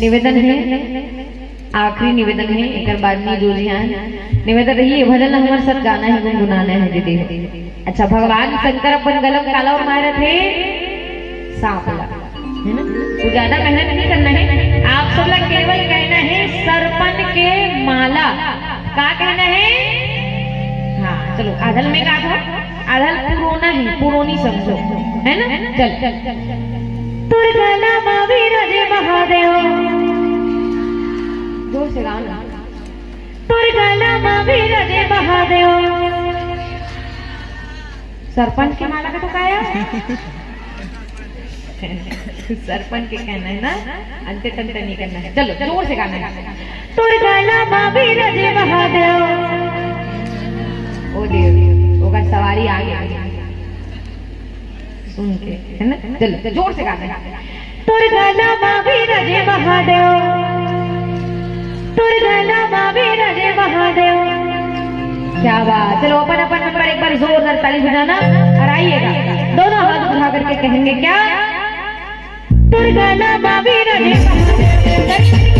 निवेदन है, आखिरी निवेदन है, एक बाद में जो जी निवेदन रही भजन हमारे साथ गाना है, गुनगुनाना है दीदी। अच्छा, भगवान शंकर अपन गलम काला और मारे थे सांप ला, है ना? तो ज्यादा मेहनत नहीं करना है, आप सब लोग केवल कहना है सरपन के माला। क्या कहना है? हाँ चलो, आधल में का था, आधल पुरोना है, पुरोनी समझो, है ना? चल दुर्गला महावीर जय महादेव, जोर से गाओ ना। दुर्गला महावीर जय महादेव। सरपंच के माला का तो काया सरपंच के कहना है ना, अंते तंते नहीं करना है। चलो जोर से गाना है। दुर्गला महावीर जय महादेव। ओ देव, होगा सवारी आ गई सुन के, है ना? चलो जोर से गाना है। दुर्गला महावीर जय महादेव, दुर्गला महावीर जय महादेव। क्या बात। चलो अपन अपन पर एक बार जोरदार ताली बजाना और आइएगा, दोनों हाथ उठा करके कहेंगे क्या? दुर्गला महावीर जय महादेव।